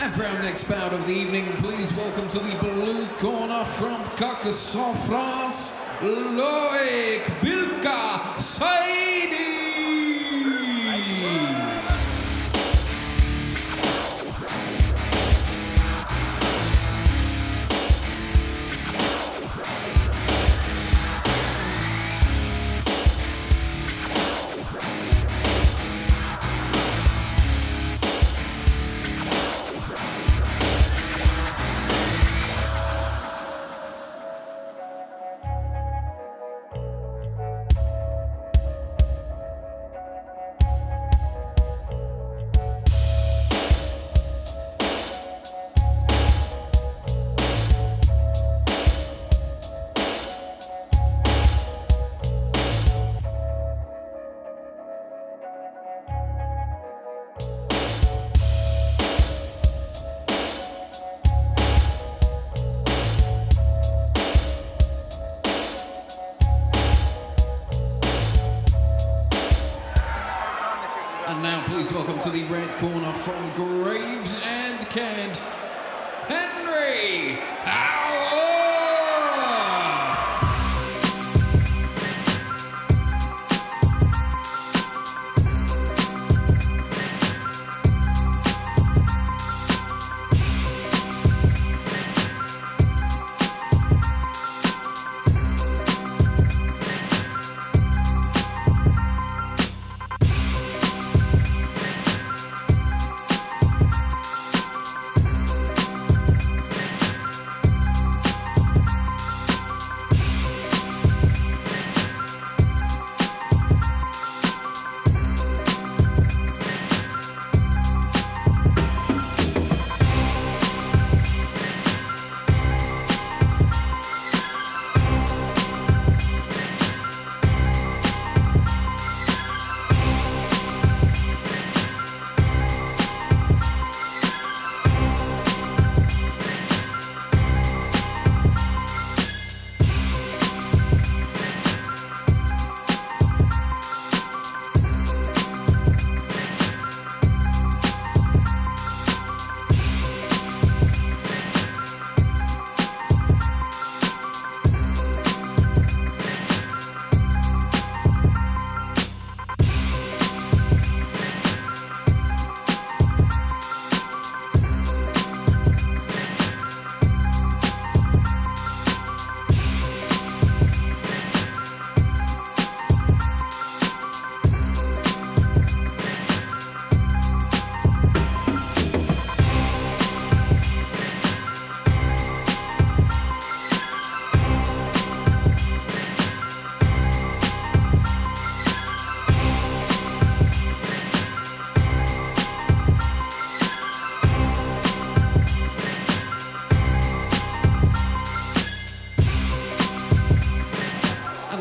And for our next bout of the evening, please welcome to the blue corner from Killacam, France, Loic Bilka Saidi. And now please welcome to the red corner from Graves and Kent, Henry Howard.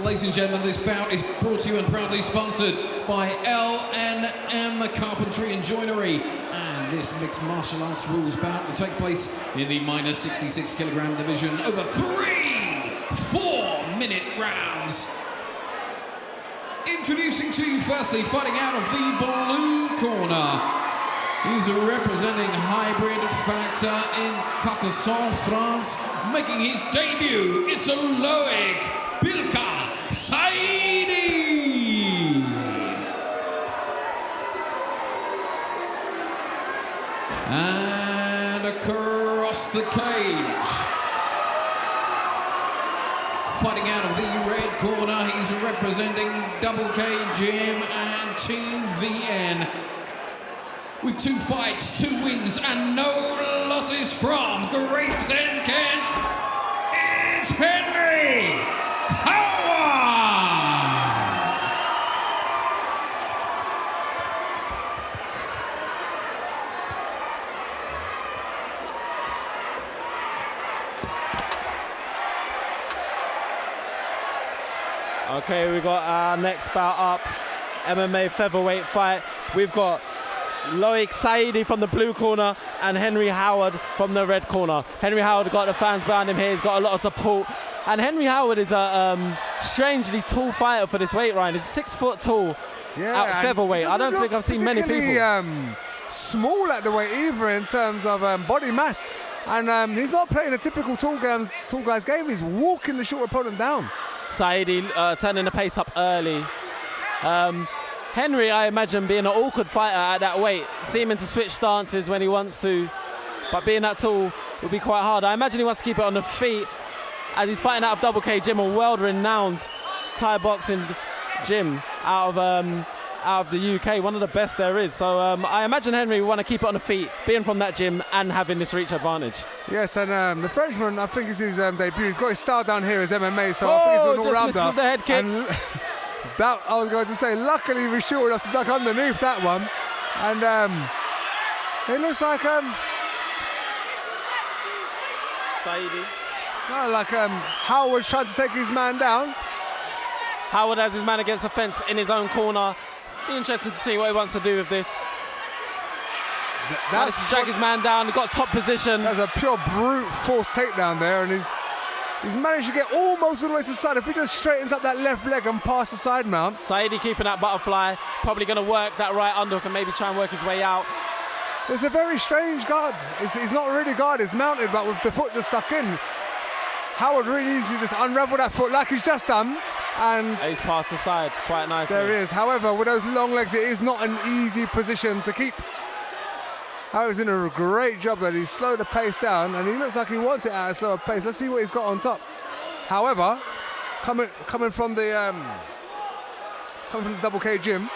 Ladies and gentlemen, this bout is brought to you and proudly sponsored by L&M Carpentry and Joinery. And this mixed martial arts rules bout will take place in the minor 66 kilogram division over 3 4-minute rounds. Introducing to you firstly, fighting out of the blue corner. He's representing Hybrid Factor in Killacam, France, making his debut. It's a Loic Bilka Saidi. And across the cage, fighting out of the red corner, he's representing Double K Gym and Team VN. With 2 fights, 2 wins and no losses from Graves and Kent, it's Henry Howard. Okay, we got our next bout up, MMA featherweight fight. We've got Loic Saidi from the blue corner and Henry Howard from the red corner. Henry Howard got the fans behind him here. He's got a lot of support. And Henry Howard is a strangely tall fighter for this weight, Ryan. He's 6 foot tall at featherweight. I don't think I've seen many people. small at the weight either in terms of body mass. And he's not playing a typical tall guy's game. He's walking the short opponent down. Saidi turning the pace up early. Henry, I imagine, being an awkward fighter at that weight, seeming to switch stances when he wants to, but being that tall would be quite hard. I imagine he wants to keep it on the feet as he's fighting out of Double K Gym, a world-renowned Thai boxing gym out of the UK, one of the best there is. So I imagine Henry will want to keep it on the feet, being from that gym and having this reach advantage. Yes, and the Frenchman, I think it's his debut. He's got his style down here as MMA, so I think he's an all-rounder. Just misses the head kick. And that, I was going to say, luckily he was short enough to duck underneath that one. And it looks like Saidi. no, like Howard's trying to take his man down. Howard has his man against the fence in his own corner. Be interesting to see what he wants to do with this. That's to drag his man down. He got top position. That's a pure brute force takedown there, and he's managed to get almost all the way to the side. If he just straightens up that left leg and pass the side mount. Saidi keeping that butterfly, probably going to work that right underhook and maybe try and work his way out. It's a very strange guard. He's not really guard, it's mounted, but with the foot just stuck in. Howard really needs to just unravel that foot like he's just done. And he's passed the side quite nicely. There is. However, with those long legs, it is not an easy position to keep. Howard's in a great job there. He's slowed the pace down, and he looks like he wants it at a slower pace. Let's see what he's got on top. However, coming from the Double K Gym.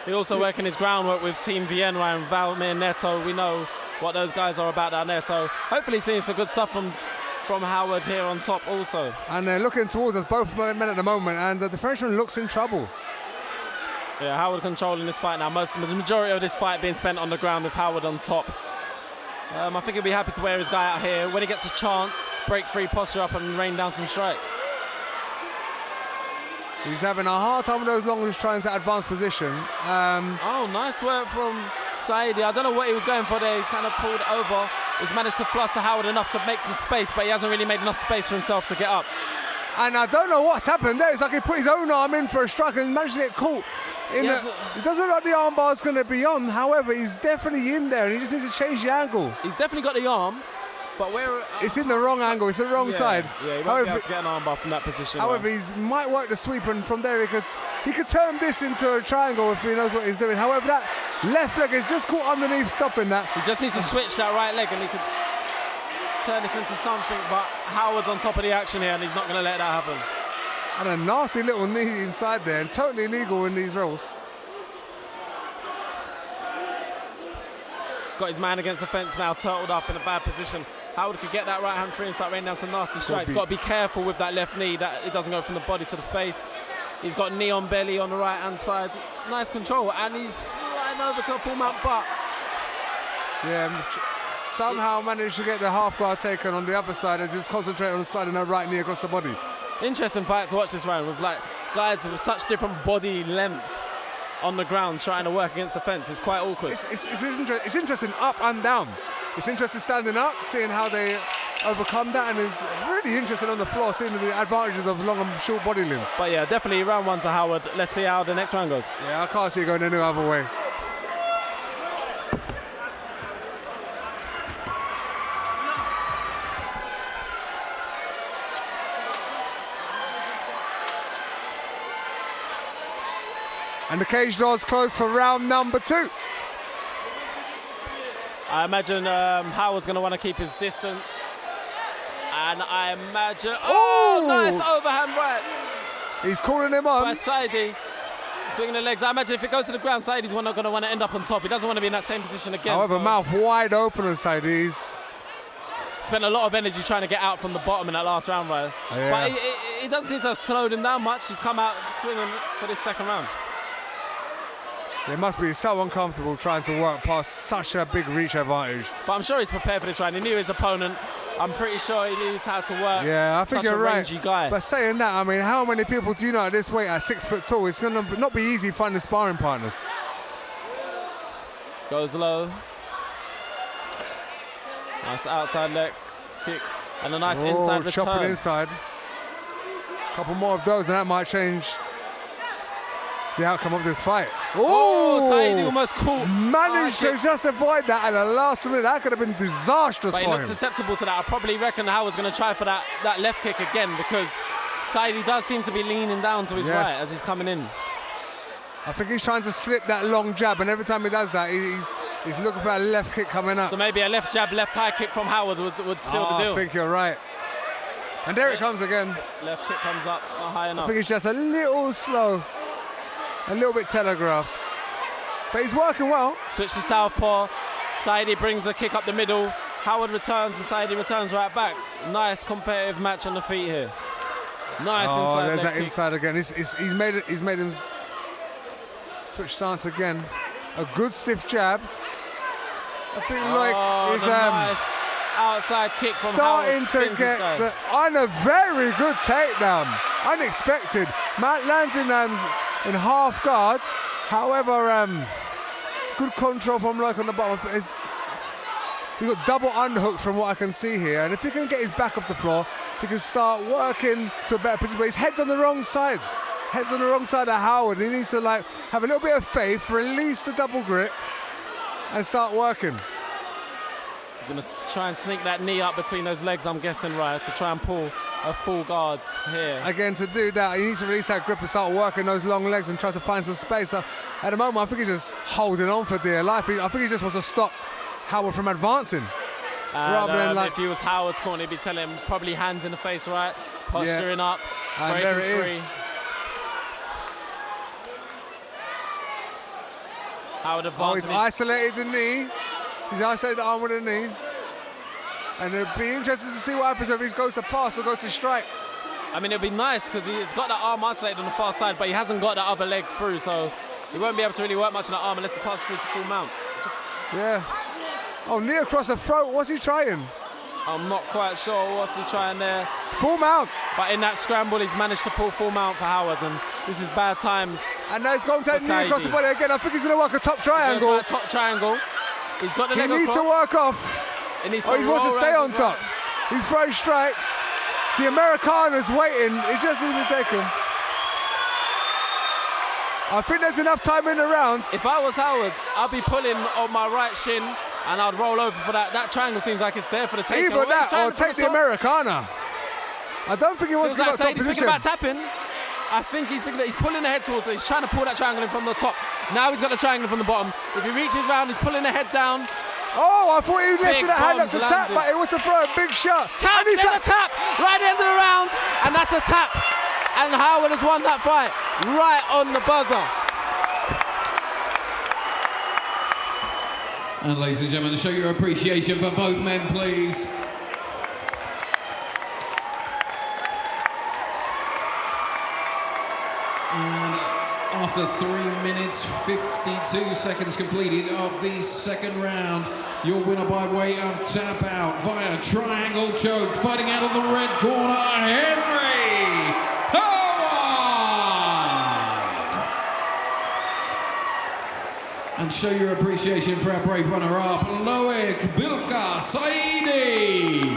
He's also working his groundwork with Team Vienna and Valmir Neto. We know what those guys are about down there. So hopefully seeing some good stuff from Howard here on top also. And they're looking towards us, both men at the moment, and the Frenchman looks in trouble. Yeah, Howard controlling this fight now. The majority of this fight being spent on the ground with Howard on top. I think he'll be happy to wear his guy out here. When he gets a chance, break free, posture up and rain down some strikes. He's having a hard time with those long range trying to advance position. Oh, nice work from Saidi. I don't know what he was going for there. He kind of pulled over. He's managed to fluster Howard enough to make some space, but he hasn't really made enough space for himself to get up. And I don't know what's happened there. It's like he put his own arm in for a strike and managed to get caught. It doesn't look like the arm bar's going to be on. However, he's definitely in there and he just needs to change the angle. He's definitely got the arm, but where... It's in the wrong angle. It's the wrong side. Yeah, he won't be able to get an arm bar from that position. However, he might work the sweep, and from there he could turn this into a triangle if he knows what he's doing. However, that left leg is just caught underneath, stopping that. He just needs to switch that right leg and he could turn this into something, but Howard's on top of the action here and he's not going to let that happen. And a nasty little knee inside there, and totally illegal in these rolls. Got his man against the fence now, turtled up in a bad position. Howard could get that right hand free and start raining down some nasty strikes. Got to be careful with that left knee, that it doesn't go from the body to the face. He's got knee on belly on the right hand side. Nice control, and he's sliding over to a full mount butt. Yeah, somehow managed to get the half guard taken on the other side as he's concentrating on sliding that right knee across the body. Interesting fight to watch this round with like guys with such different body lengths on the ground trying to work against the fence. It's quite awkward. It's interesting up and down. It's interesting standing up, seeing how they overcome that, and it's really interesting on the floor, seeing the advantages of long and short body limbs. But yeah, definitely round one to Howard. Let's see how the next round goes. Yeah, I can't see it going any other way. And the cage doors closed for round number 2. I imagine Howard's going to want to keep his distance. And I imagine... Oh, nice overhand right. He's calling him on. By Saidi. Swinging the legs. I imagine if it goes to the ground, Saidi's not going to want to end up on top. He doesn't want to be in that same position again. However, mouth wide open on Saidi. He's spent a lot of energy trying to get out from the bottom in that last round, right? Yeah. But he doesn't seem to have slowed him down much. He's come out swinging for this second round. It must be so uncomfortable trying to work past such a big reach advantage. But I'm sure he's prepared for this round. He knew his opponent. I'm pretty sure he knew how to work. Yeah, I think such you're a right. Rangy guy. But saying that, I mean, how many people do you know at this weight at 6 foot tall? It's going to not be easy finding sparring partners. Goes low. Nice outside leg kick and a nice inside return. Chopping inside. A couple more of those and that might change the outcome of this fight. Oh, Saidi almost caught. Managed to just avoid that at the last minute. That could have been disastrous but for he looks him. susceptible to that. I probably reckon Howard's going to try for that left kick again because Saidi does seem to be leaning down to his right as he's coming in. I think he's trying to slip that long jab, and every time he does that, he's looking for a left kick coming up. So maybe a left jab, left high kick from Howard would seal the deal. I think you're right. And there it comes again. Left kick comes up, not high enough. I think it's just a little slow, a little bit telegraphed. But he's working well. Switch to southpaw. Saidi brings the kick up the middle. Howard returns and Saidi returns right back. Nice competitive match on the feet here. Nice inside there's leg that kick. inside again. He's made him switch stance again. A good stiff jab. I feel like he's nice outside kick from starting Howard. to get on a very good takedown. Unexpected. Matt lands in half guard. However, good control from Loic on the bottom. He's got double underhooks from what I can see here. And if he can get his back off the floor, he can start working to a better position. But his head's on the wrong side. Head's on the wrong side of Howard. He needs to have a little bit of faith, release the double grip, and start working. He's going to try and sneak that knee up between those legs, I'm guessing, right, to try and pull a full guard here. Again, to do that, he needs to release that grip and start working those long legs and try to find some space. At the moment, I think he's just holding on for dear life. I think he just wants to stop Howard from advancing. Rather than if he was Howard's corner, he'd be telling him probably hands in the face, right? Posturing up, and breaking there it free. is. Howard advancing. He's isolated the knee. He's isolated the arm with the knee. And it'll be interesting to see what happens if he goes to pass or goes to strike. I mean, it'd be nice because he's got that arm isolated on the far side, but he hasn't got that other leg through, so he won't be able to really work much on that arm unless he passes through to full mount. Yeah. Oh, knee across the throat. What's he trying? I'm not quite sure what's he trying there. Full mount. But in that scramble, he's managed to pull full mount for Howard, and this is bad times. And now he's going to take knee across the body again. I think he's going to work a top triangle. Top triangle. He's got the leg across. He needs to work off. He wants to stay on top. He's throwing strikes. The Americana's waiting. He just needs to take him. I think there's enough time in the round. If I was Howard, I'd be pulling on my right shin and I'd roll over for that. That triangle seems like it's there for the takeover. Either that or take the Americana. I don't think he wants to give up top position. He's thinking about tapping. I think he's thinking that he's pulling the head towards it. He's trying to pull that triangle in from the top. Now he's got the triangle from the bottom. If he reaches round, he's pulling the head down. Oh, I thought he lifted that hand up to tap, but it was to throw a big shot. Tap, there's a tap, right at the end of the round, and that's a tap. And Howard has won that fight, right on the buzzer. And ladies and gentlemen, show your appreciation for both men, please. And after 3 minutes, 52 seconds completed of the second round, your winner by way of tap out via triangle choke, fighting out of the red corner, Henry Howard! And show your appreciation for our brave runner-up, Loic Saidi.